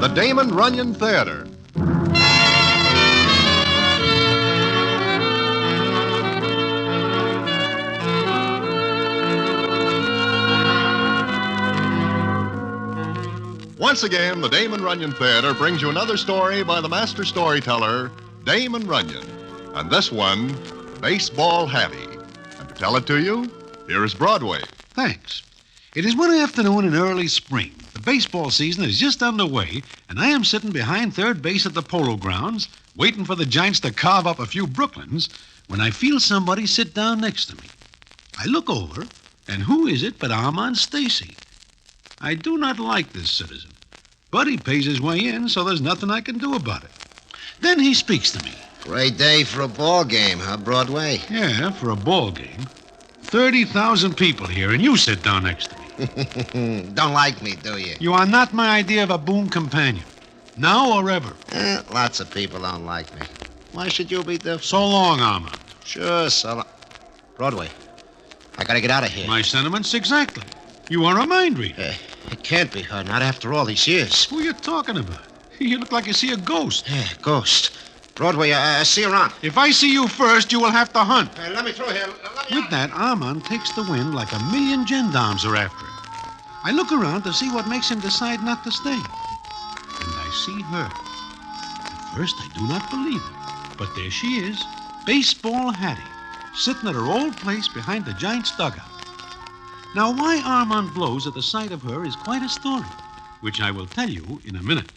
the Damon Runyon Theater. Once again, the Damon Runyon Theater brings you another story by the master storyteller, Damon Runyon. And this one, Baseball Hattie. And to tell it to you, here is Broadway. Thanks. It is one afternoon in early spring. The baseball season is just underway, and I am sitting behind third base at the Polo Grounds, waiting for the Giants to carve up a few Brooklyns, when I feel somebody sit down next to me. I look over, and who is it but Armand Stacy? I do not like this citizen, but he pays his way in, so there's nothing I can do about it. Then he speaks to me. Great day for a ball game, huh, Broadway? Yeah, for a ball game. 30,000 people here, and you sit down next to me. Don't like me, do you? You are not my idea of a boon companion. Now or ever. Lots of people don't like me. Why should you be different? So long, Armand. Sure, so long. Broadway, I gotta get out of here. My sentiments exactly. You are a mind reader. It can't be her, not after all these years. Who are you talking about? You look like you see a ghost. Yeah, ghost. Broadway, I see you around. If I see you first, you will have to hunt. Let me through here. With that, Armand takes the wind like a million gendarmes are after him. I look around to see what makes him decide not to stay. And I see her. At first, I do not believe it. But there she is, Baseball Hattie, sitting at her old place behind the Giants' dugout. Now, why Armand blows at the sight of her is quite a story, which I will tell you in a minute.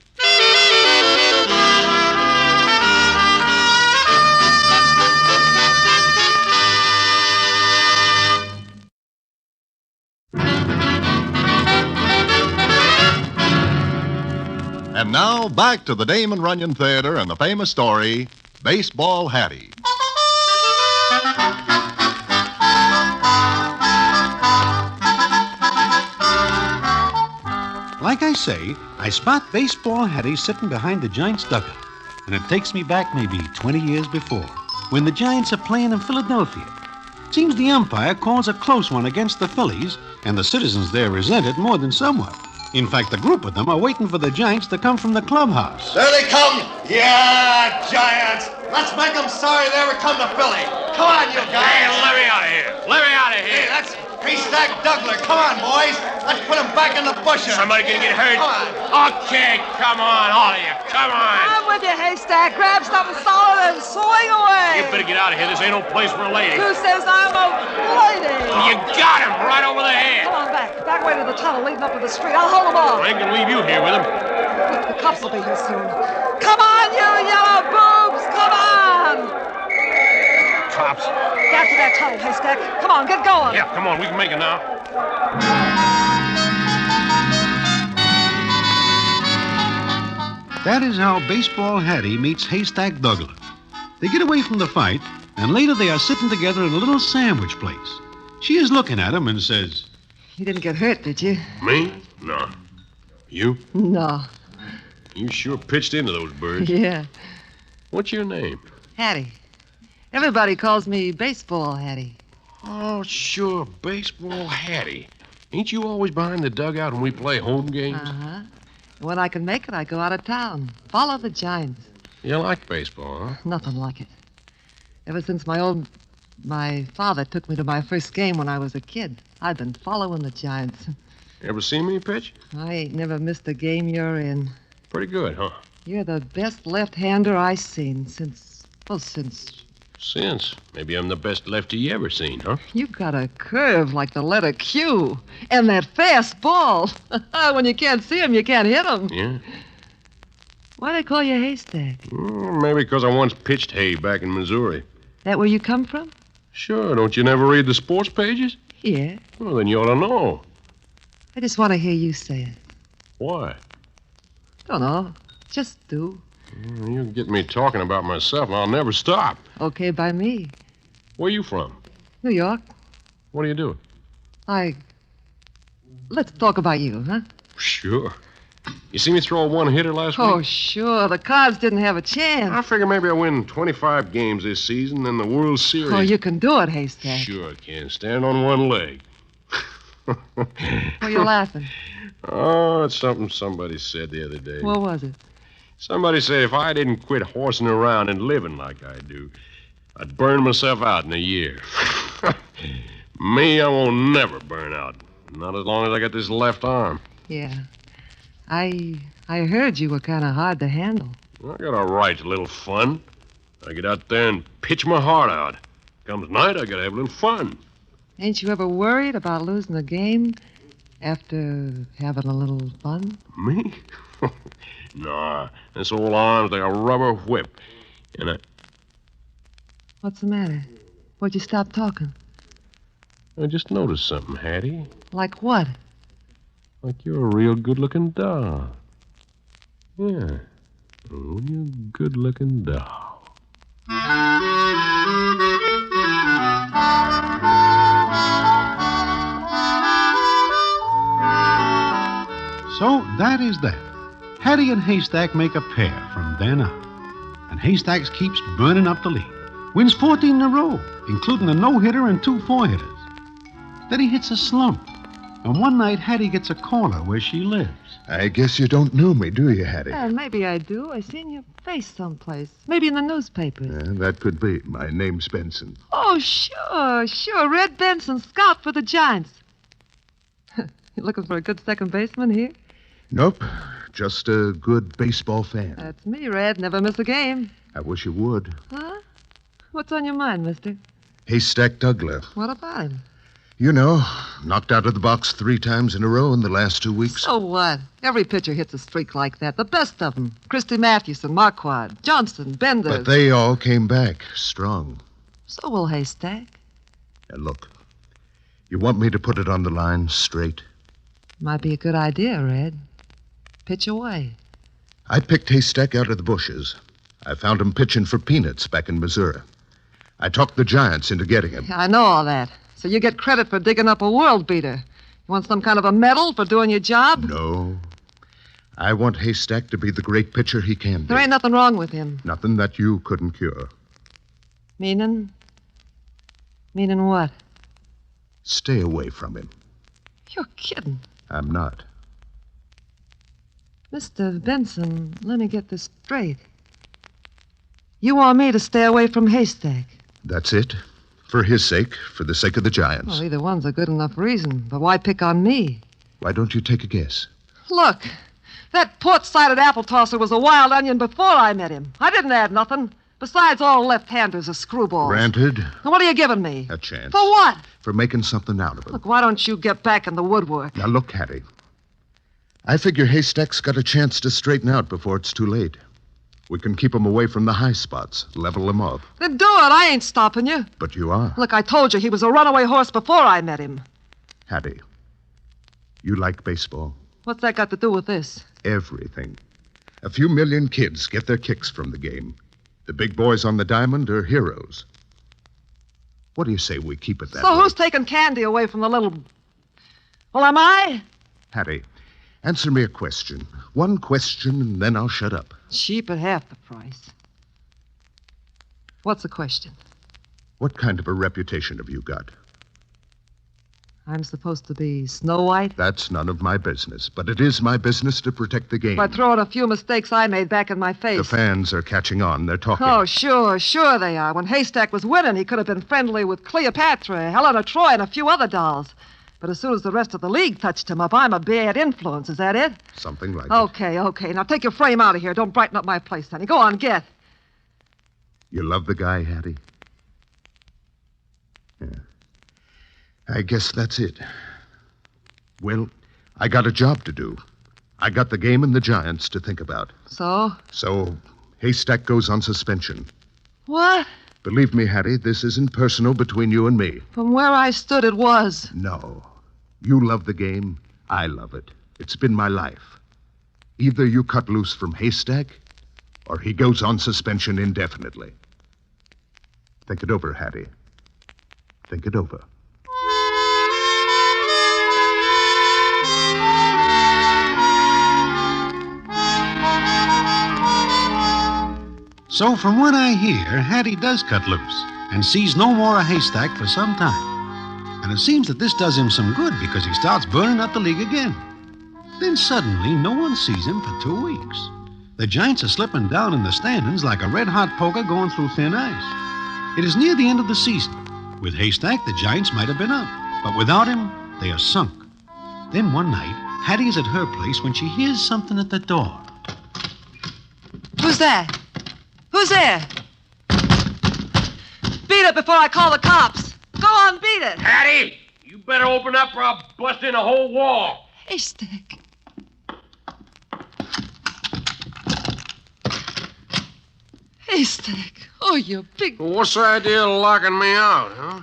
And now, back to the Damon Runyon Theater and the famous story, Baseball Hattie. Like I say, I spot Baseball Hattie sitting behind the Giants' dugout, and it takes me back maybe 20 years before, when the Giants are playing in Philadelphia. Seems the umpire calls a close one against the Phillies, and the citizens there resent it more than somewhat. In fact, a group of them are waiting for the Giants to come from the clubhouse. There they come! Yeah, Giants! Let's make them sorry they ever come to Philly. Come on, you guys! Hey, let me out of here! Let me out of here! Hey, that's Haystack Douglas. Come on, boys. Let's put him back in the bushes. Somebody gonna get hurt? Come on. Okay, come on, all of you. Come on. I'm with you, Haystack. Grab something solid and swing away. You better get out of here. This ain't no place for a lady. Who says I'm a lady? You got him right over the head. Come on back. Back way to the tunnel leading up to the street. I'll hold them off. I ain't gonna leave you here with him. The cops will be here soon. Come on, you yellow boobs. Come on. Cops. Get to that tunnel, Haystack. Come on, get going. Yeah, come on. We can make it now. That is how Baseball Hattie meets Haystack Douglas. They get away from the fight, and later they are sitting together in a little sandwich place. She is looking at him and says, You didn't get hurt, did you? Me? No. You? No. You sure pitched into those birds. Yeah. What's your name? Hattie. Everybody calls me Baseball Hattie. Oh, sure. Baseball Hattie. Ain't you always behind the dugout when we play home games? Uh-huh. When I can make it, I go out of town. Follow the Giants. You like baseball, huh? Nothing like it. Ever since my father took me to my first game when I was a kid, I've been following the Giants. Ever seen me pitch? I ain't never missed a game you're in. Pretty good, huh? You're the best left-hander I seen since... Since. Maybe I'm the best lefty you ever seen, huh? You've got a curve like the letter Q. And that fast ball. When you can't see him, you can't hit him. Yeah? Why they call you Haystack? Maybe because I once pitched hay back in Missouri. That where you come from? Sure. Don't you never read the sports pages? Yeah. Well, then you ought to know. I just want to hear you say it. Why? Don't know. Just do. You get me talking about myself, and I'll never stop. Okay by me. Where you from? New York. What do you do? Let's talk about you, huh? Sure. You see me throw a one-hitter last week? Oh, sure. The Cards didn't have a chance. I figure maybe I win 25 games this season, then the World Series. Oh, you can do it, Haystack. Sure I can. Stand on one leg. Why are you laughing? Oh, it's something somebody said the other day. What was it? Somebody said if I didn't quit horsing around and living like I do, I'd burn myself out in a year. Me, I won't never burn out. Not as long as I got this left arm. Yeah. I heard you were kind of hard to handle. I got a right to a little fun. I get out there and pitch my heart out. Comes night, I gotta have a little fun. Ain't you ever worried about losing a game after having a little fun? Me? Nah, this old arm's like a rubber whip. And What's the matter? Why'd you stop talking? I just noticed something, Hattie. Like what? Like you're a real good-looking doll. Yeah, a real good-looking doll. So that is that. Hattie and Haystack make a pair from then on. And Haystacks keeps burning up the lead. Wins 14 in a row, including a no-hitter and 2 4-hitters. Then he hits a slump. And one night, Hattie gets a corner where she lives. I guess you don't know me, do you, Hattie? Maybe I do. I seen your face someplace. Maybe in the newspapers. That could be. My name's Benson. Oh, sure. Red Benson, scout for the Giants. You looking for a good second baseman here? Nope. Just a good baseball fan. That's me, Red. Never miss a game. I wish you would. Huh? What's on your mind, mister? Haystack Douglas. What about him? You know, knocked out of the box 3 times in a row in the last 2 weeks. So what? Every pitcher hits a streak like that. The best of them. Christy Mathewson, Marquardt, Johnson, Bender. But they all came back strong. So will Haystack. Now, look, you want me to put it on the line straight? Might be a good idea, Red. Pitch away. I picked Haystack out of the bushes. I found him pitching for peanuts back in Missouri. I talked the Giants into getting him. I know all that. So you get credit for digging up a world beater. You want some kind of a medal for doing your job? No. I want Haystack to be the great pitcher he can be. There ain't nothing wrong with him. Nothing that you couldn't cure. Meaning? Meaning what? Stay away from him. You're kidding. I'm not. Mr. Benson, let me get this straight. You want me to stay away from Haystack? That's it. For his sake, for the sake of the Giants. Well, either one's a good enough reason. But why pick on me? Why don't you take a guess? Look, that port-sided apple tosser was a wild onion before I met him. I didn't add nothing. Besides, all left-handers are screwballs. Granted. Now, what are you giving me? A chance. For what? For making something out of him. Look, why don't you get back in the woodwork? Now, look, Hattie. I figure Haystack's got a chance to straighten out before it's too late. We can keep him away from the high spots, level him up. Then do it. I ain't stopping you. But you are. Look, I told you he was a runaway horse before I met him. Hattie, you like baseball? What's that got to do with this? Everything. A few million kids get their kicks from the game. The big boys on the diamond are heroes. What do you say we keep it that way? So who's taking candy away from the little... Well, am I? Hattie, answer me a question. One question, and then I'll shut up. Cheap at half the price. What's the question? What kind of a reputation have you got? I'm supposed to be Snow White? That's none of my business, but it is my business to protect the game. By throwing a few mistakes I made back in my face. The fans are catching on. They're talking. Oh, sure they are. When Haystack was winning, he could have been friendly with Cleopatra, Helena Troy, and a few other dolls. But as soon as the rest of the league touched him up, I'm a bad influence. Is that it? Something like Okay. Now take your frame out of here. Don't brighten up my place, honey. Go on, get. You love the guy, Hattie? Yeah. I guess that's it. Well, I got a job to do. I got the game and the Giants to think about. So? So, Haystack goes on suspension. What? Believe me, Hattie, this isn't personal between you and me. From where I stood, it was. No. You love the game. I love it. It's been my life. Either you cut loose from Haystack, or he goes on suspension indefinitely. Think it over, Hattie. Think it over. So from what I hear, Hattie does cut loose and sees no more of Haystack for some time. And it seems that this does him some good because he starts burning up the league again. Then suddenly, no one sees him for 2 weeks. The Giants are slipping down in the standings like a red-hot poker going through thin ice. It is near the end of the season. With Haystack, the Giants might have been up. But without him, they are sunk. Then one night, Hattie is at her place when she hears something at the door. Who's that? Who's there? Beat it before I call the cops. Go on, beat it. Hattie, you better open up or I'll bust in a whole wall. Haystack. Haystack. Oh, you big... Well, what's the idea of locking me out, huh?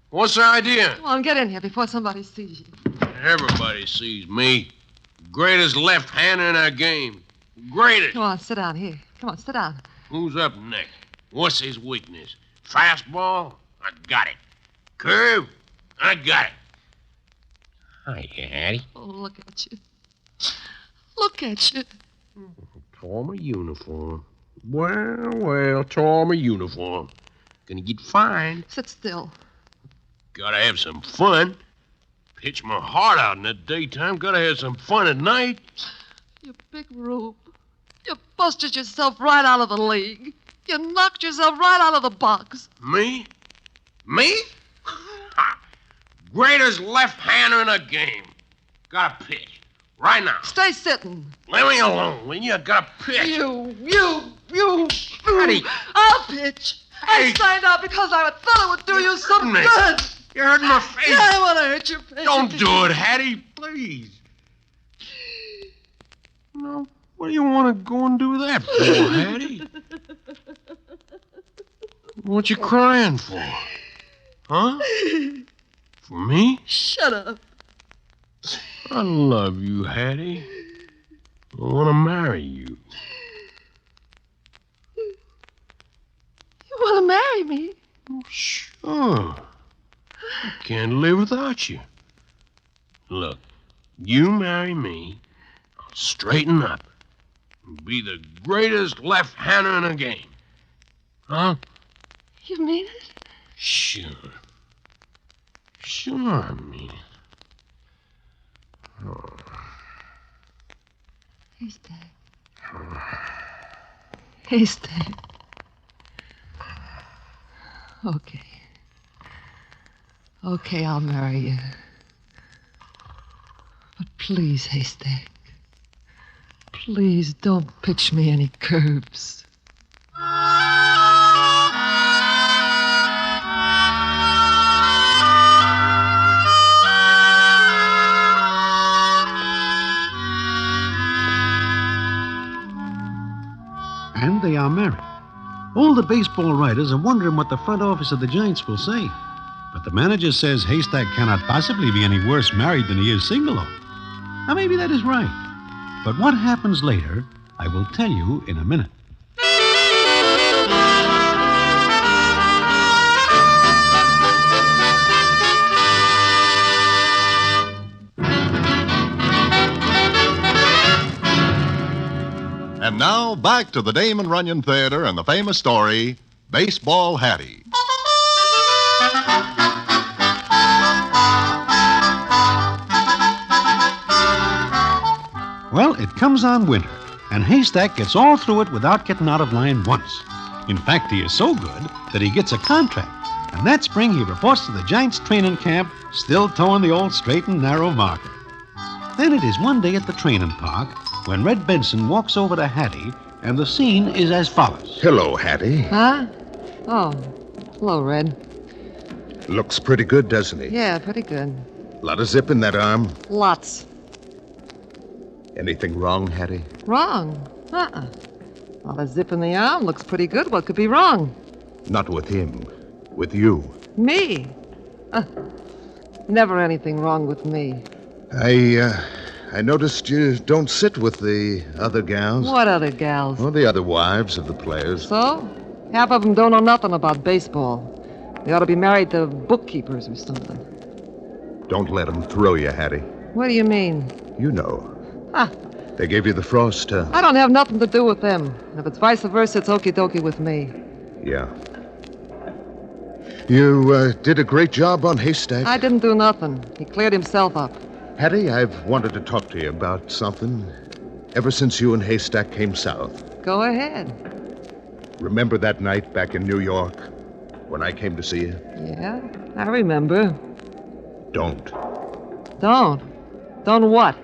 What's the idea? Come on, get in here before somebody sees you. Everybody sees me. Greatest left-hander in our game. Greatest. Come on, sit down here. Come on, sit down. Who's up next? What's his weakness? Fastball? I got it. Curve? I got it. Hiya, Hattie. Oh, look at you. Look at you. Tore my uniform. Well, tore my uniform. Gonna get fined. Sit still. Gotta have some fun. Pitch my heart out in the daytime. Gotta have some fun at night. You big rube. You busted yourself right out of the league. You knocked yourself right out of the box. Me? Me? Ha! Greatest left-hander in the game. Gotta pitch. Right now. Stay sitting. Leave me alone, will you? Gotta pitch. You. Hattie. I'll pitch. Hey. I signed out because I thought it would do you some Me. good. You hurt my face. Yeah, I want to hurt your face. Don't do it, Hattie, please. No, what do you want to go and do that for, Hattie? What you crying for? Huh? For me? Shut up. I love you, Hattie. I want to marry you. You want to marry me? Sure. I can't live without you. Look, you marry me, I'll straighten up and be the greatest left-hander in the game. Huh? You mean it? Sure. Sure, I mean it. Oh. Haystack. Haystack. Okay. Okay, I'll marry you. But please, Haystack, please don't pitch me any curves. And they are married. All the baseball writers are wondering what the front office of the Giants will say. But the manager says Haystack cannot possibly be any worse married than he is single. Now, maybe that is right. But what happens later, I will tell you in a minute. And now, back to the Damon Runyon Theater and the famous story, Baseball Hattie. Well, it comes on winter, and Haystack gets all through it without getting out of line once. In fact, he is so good that he gets a contract. And that spring, he reports to the Giants training camp, still towing the old straight and narrow marker. Then it is one day at the training park when Red Benson walks over to Hattie, and the scene is as follows. Hello, Hattie. Huh? Oh, hello, Red. Looks pretty good, doesn't he? Yeah, pretty good. Lot of zip in that arm. Lots. Anything wrong, Hattie? Wrong? Uh-uh. Well, a zip in the arm looks pretty good. What could be wrong? Not with him. With you. Me? Never anything wrong with me. I noticed you don't sit with the other gals. What other gals? Well, the other wives of the players. So? Half of them don't know nothing about baseball. They ought to be married to bookkeepers or something. Don't let them throw you, Hattie. What do you mean? You know. Ah, They gave you the frost, I don't have nothing to do with them. If it's vice versa, it's okie dokie with me. Yeah. You did a great job on Haystack. I didn't do nothing. He cleared himself up. Hattie, I've wanted to talk to you about something ever since you and Haystack came south. Go ahead. Remember that night back in New York when I came to see you? Yeah, I remember. Don't. Don't what?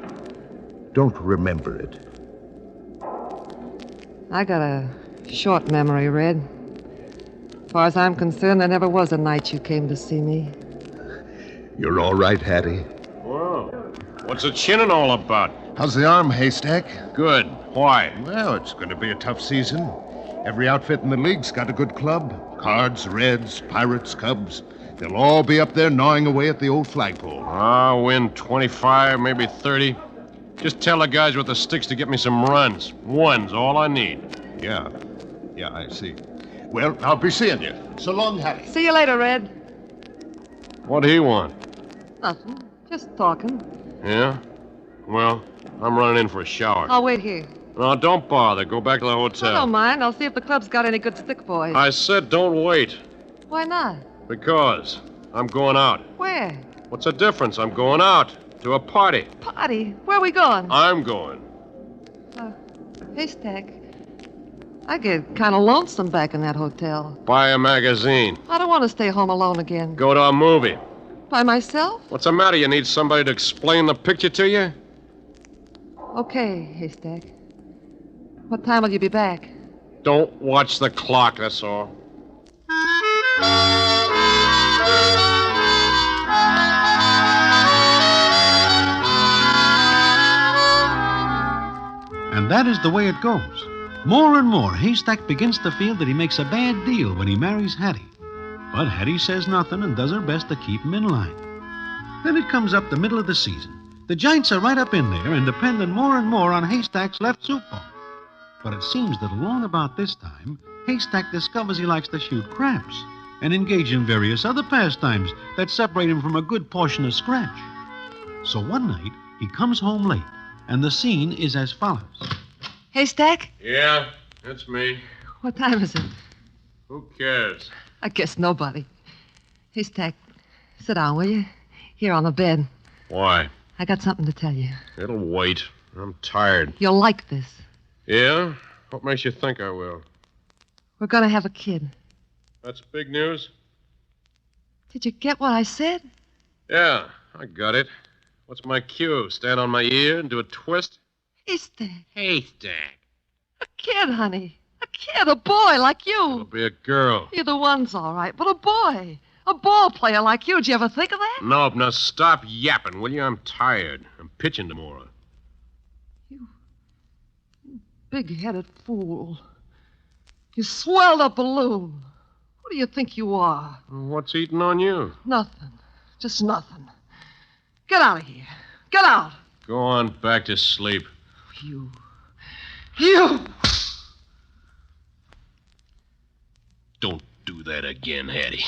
Don't remember it. I got a short memory, Red. As far as I'm concerned, there never was a night you came to see me. You're all right, Hattie. Well, what's the chinning all about? How's the arm, Haystack? Good. Why? Well, it's going to be a tough season. Every outfit in the league's got a good club. Cards, Reds, Pirates, Cubs. They'll all be up there gnawing away at the old flagpole. I'll win 25, maybe 30. Just tell the guys with the sticks to get me some runs. One's all I need. Yeah, I see. Well, I'll be seeing you. So long, Hattie. See you later, Red. What do he want? Nothing. Just talking. Yeah? Well, I'm running in for a shower. I'll wait here. No, don't bother. Go back to the hotel. I don't mind. I'll see if the club's got any good stick boys. I said don't wait. Why not? Because I'm going out. Where? What's the difference? I'm going out to a party. Party? Where are we going? I'm going. Haystack. I get kind of lonesome back in that hotel. Buy a magazine. I don't want to stay home alone again. Go to a movie. By myself? What's the matter? You need somebody to explain the picture to you? Okay, Haystack. What time will you be back? Don't watch the clock, that's all. And that is the way it goes. More and more, Haystack begins to feel that he makes a bad deal when he marries Hattie. But Hattie says nothing and does her best to keep him in line. Then it comes up the middle of the season. The Giants are right up in there and depending more and more on Haystack's left soup ball. But it seems that along about this time, Haystack discovers he likes to shoot craps and engage in various other pastimes that separate him from a good portion of scratch. So one night, he comes home late, and the scene is as follows. Haystack? Yeah, that's me. What time is it? Who cares? I guess nobody. Haystack, sit down, will you? Here on the bed. Why? I got something to tell you. It'll wait. I'm tired. You'll like this. Yeah? What makes you think I will? We're going to have a kid. That's big news? Did you get what I said? Yeah, I got it. What's my cue? Stand on my ear and do a twist? Haystack. Haystack. A kid, honey. A kid, a boy like It'll you. be a girl. Either one's all right, but a boy. A ball player like you. Did you ever think of that? Nope, now stop yapping, will you? I'm tired. I'm pitching tomorrow. You big-headed fool. You swelled a balloon. Who do you think you are? What's eating on you? Nothing. Just nothing. Get out of here. Get out. Go on back to sleep. You. Don't do that again, Hattie.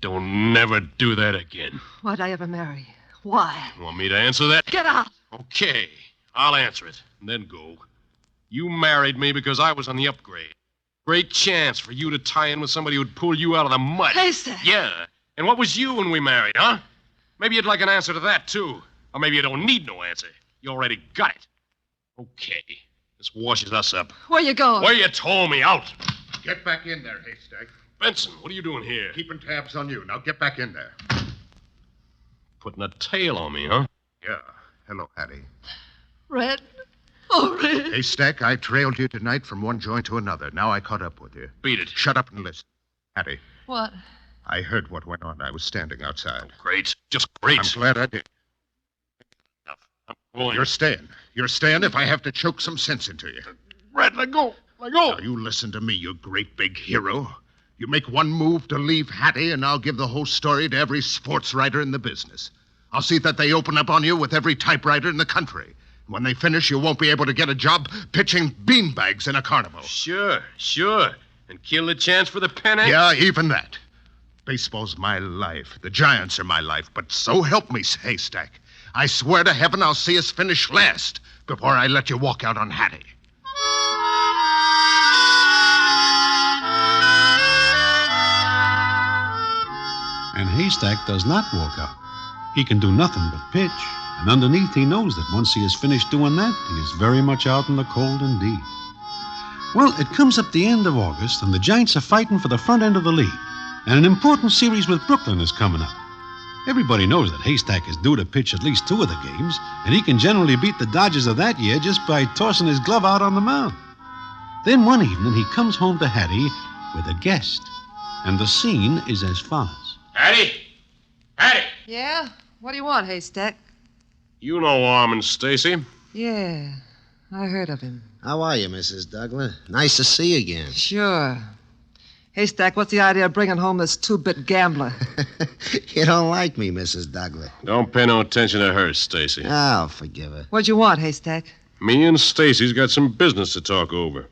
Don't never do that again. Why'd I ever marry? Why? Want me to answer that? Get out. Okay, I'll answer it, and then go. You married me because I was on the upgrade. Great chance for you to tie in with somebody who'd pull you out of the mud. Haystack. Yeah, and what was you when we married, huh? Maybe you'd like an answer to that, too. Or maybe you don't need no answer. You already got it. Okay, this washes us up. Where you going? Where you told me, out. Get back in there, Haystack. Benson, what are you doing here? Keeping tabs on you. Now get back in there. Putting a tail on me, huh? Yeah. Hello, Hattie. Red. Oh, Red. Haystack, I trailed you tonight from one joint to another. Now I caught up with you. Beat it. Shut up and listen. Hattie, What? I heard what went on. I was standing outside. Great. Just great. I'm glad I did. I'm going. You're staying. You're staying if I have to choke some sense into you. Red, let go. Let go. Now, you listen to me, you great big hero. You make one move to leave Hattie, and I'll give the whole story to every sports writer in the business. I'll see that they open up on you with every typewriter in the country. When they finish, you won't be able to get a job pitching beanbags in a carnival. Sure. And kill the chance for the pennant? Yeah, even that. Baseball's my life. The Giants are my life. But so help me, Haystack. I swear to heaven I'll see us finish last before I let you walk out on Hattie. And Haystack does not walk out. He can do nothing but pitch, and underneath he knows that once he is finished doing that, he is very much out in the cold indeed. Well, it comes up the end of August, and the Giants are fighting for the front end of the league, and an important series with Brooklyn is coming up. Everybody knows that Haystack is due to pitch at least 2 of the games, and he can generally beat the Dodgers of that year just by tossing his glove out on the mound. Then one evening he comes home to Hattie with a guest, and the scene is as follows. Hattie! Hattie! Yeah? What do you want, Haystack? You know Armin Stacy. Yeah, I heard of him. How are you, Mrs. Douglas? Nice to see you again. Sure. Haystack, what's the idea of bringing home this 2-bit gambler? You don't like me, Mrs. Douglas. Don't pay no attention to her, Stacy. I'll forgive her. What'd you want, Haystack? Me and Stacy's got some business to talk over.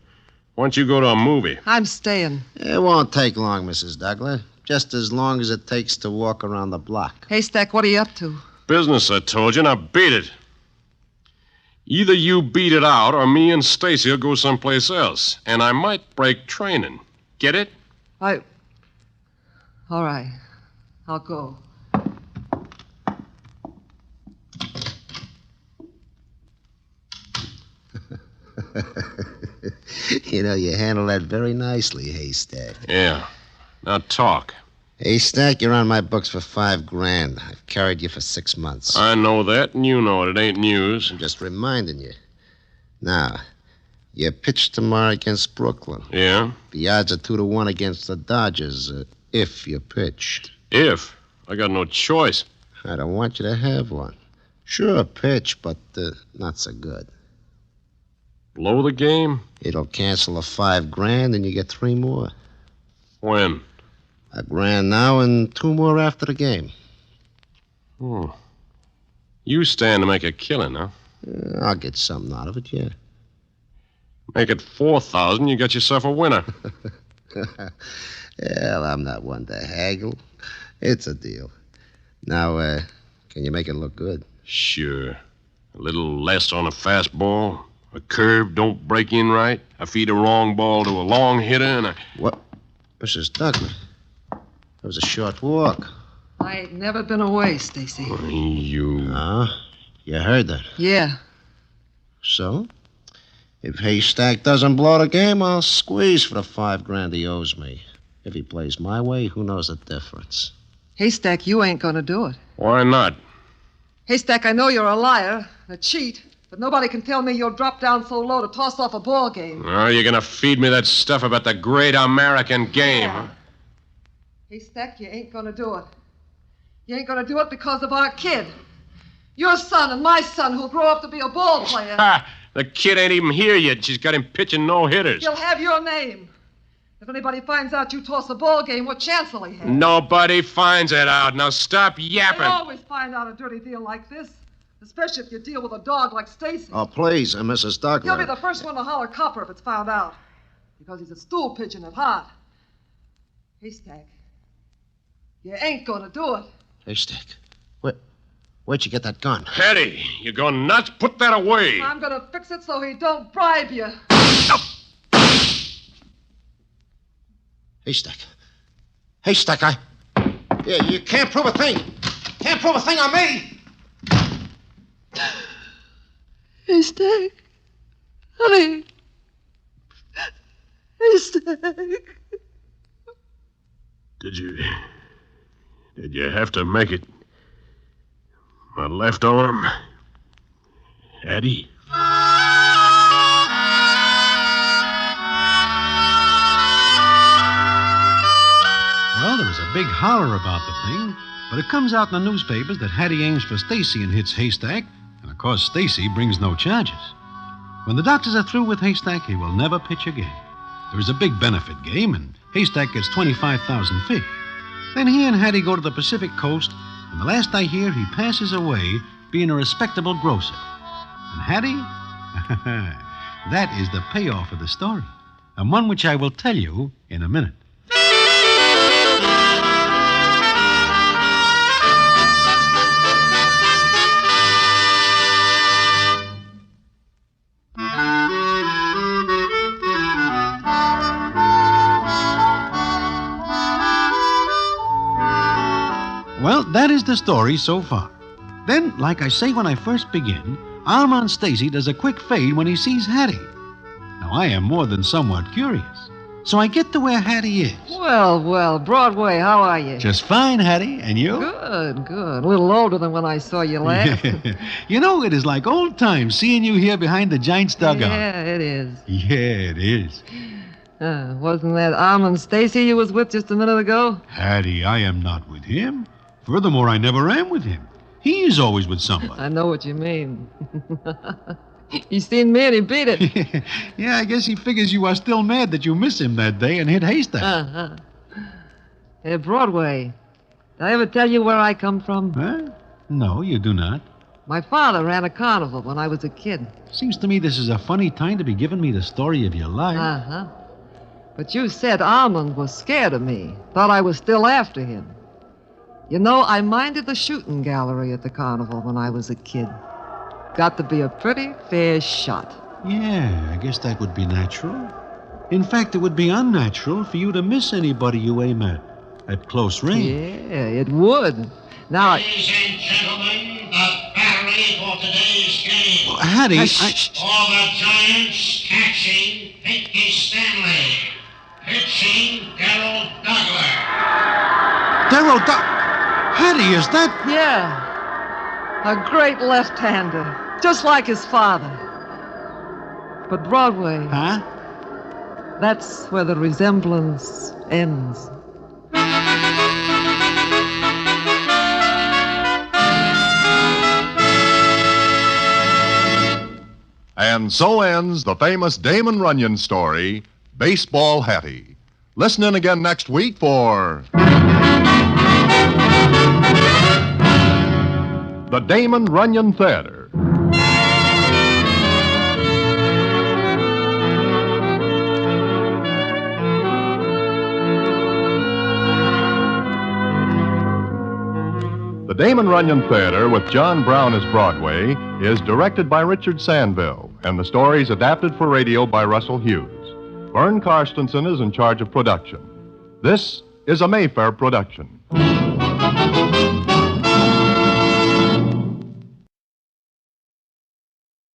Why don't you go to a movie? I'm staying. It won't take long, Mrs. Douglas. Just as long as it takes to walk around the block. Haystack, what are you up to? Business, I told you. Now beat it. Either you beat it out or me and Stacy will go someplace else. And I might break training. Get it? All right. I'll go. You know, you handle that very nicely, Haystack. Yeah. Now talk. Haystack, you're on my books for $5,000. I've carried you for 6 months. I know that, and you know it. It ain't news. I'm just reminding you. Now, you pitch tomorrow against Brooklyn. Yeah? The odds are 2-1 against the Dodgers, if you pitch. If? I got no choice. I don't want you to have one. Sure, pitch, but not so good. Blow the game? It'll cancel the $5,000, and you get 3 more. When? $1,000 now and 2 more after the game. Oh. You stand to make a killing, huh? I'll get something out of it, yeah. Make it 4,000, you got yourself a winner. Well, I'm not one to haggle. It's a deal. Now, can you make it look good? Sure. A little less on a fastball. A curve don't break in right. I feed a wrong ball to a long hitter and What? Mrs. Douglas, that was a short walk. I ain't never been away, Stacy. You... You heard that. Yeah. So? If Haystack doesn't blow the game, I'll squeeze for the $5,000 he owes me. If he plays my way, who knows the difference? Haystack, you ain't gonna do it. Why not? Haystack, I know you're a liar, a cheat, but nobody can tell me you'll drop down so low to toss off a ball game. Oh, you're gonna feed me that stuff about the great American game, huh? Haystack, you ain't gonna do it. You ain't gonna do it because of our kid. Your son and my son who'll grow up to be a ball player. Ha! The kid ain't even here yet. She's got him pitching no-hitters. He'll have your name. If anybody finds out you toss a ball game, what chance will he have? Nobody finds it out. Now stop They yapping. always find out a dirty deal like this, especially if you deal with a dog like Stacy. Oh, please, Mrs. Douglas. He'll be the first one to holler copper if it's found out, because he's a stool pigeon at heart. Haystack, you ain't gonna do it. Haystack, where'd you get that gun? Hattie, you go nuts? Put that away. I'm gonna fix it so he don't bribe you. Haystack, Yeah, you can't prove a thing. Can't prove a thing on me. Haystack, honey. Haystack. Did you have to make it my left arm, Hattie? Well, there was a big holler about the thing, but it comes out in the newspapers that Hattie aims for Stacy and hits Haystack, and of course Stacy brings no charges. When the doctors are through with Haystack, he will never pitch again. There is a big benefit game, and Haystack gets 25,000 fish. Then he and Hattie go to the Pacific coast, and the last I hear, he passes away being a respectable grocer. And Hattie? That is the payoff of the story, and one which I will tell you in a minute. the story so far. Then, like I say when I first begin, Armand Stacy does a quick fade when he sees Hattie. Now, I am more than somewhat curious, so I get to where Hattie is. Well, Broadway, how are you? Just fine, Hattie. And you? Good. A little older than when I saw you last. You know, it is like old times seeing you here behind the Giants' dugout. Yeah, it is. Yeah, it is. Wasn't that Armand Stacy you was with just a minute ago? Hattie, I am not with him. Furthermore, I never am with him. He is always with somebody. I know what you mean. He seen me and he beat it. Yeah, I guess he figures you are still mad that you missed him that day and hit Haystack. Hey, Broadway, did I ever tell you where I come from? Huh? No, you do not. My father ran a carnival when I was a kid. Seems to me this is a funny time to be giving me the story of your life. But you said Armand was scared of me, thought I was still after him. You know, I minded the shooting gallery at the carnival when I was a kid. Got to be a pretty fair shot. Yeah, I guess that would be natural. In fact, it would be unnatural for you to miss anybody you aim at close range. Yeah, it would. Now, Ladies and gentlemen, the battery for today's game. Well, Hattie, For the Giants, catching Pinky Stanley. Pitching Darrell Douglas. Hattie, is that... yeah, a great left-hander, just like his father. But Broadway, Huh? that's where the resemblance ends. And so ends the famous Damon Runyon story, Baseball Hattie. Listen in again next week for the Damon Runyon Theater. The Damon Runyon Theater, with John Brown as Broadway, is directed by Richard Sandville, and the story is adapted for radio by Russell Hughes. Vern Karstensen is in charge of production. This is a Mayfair production.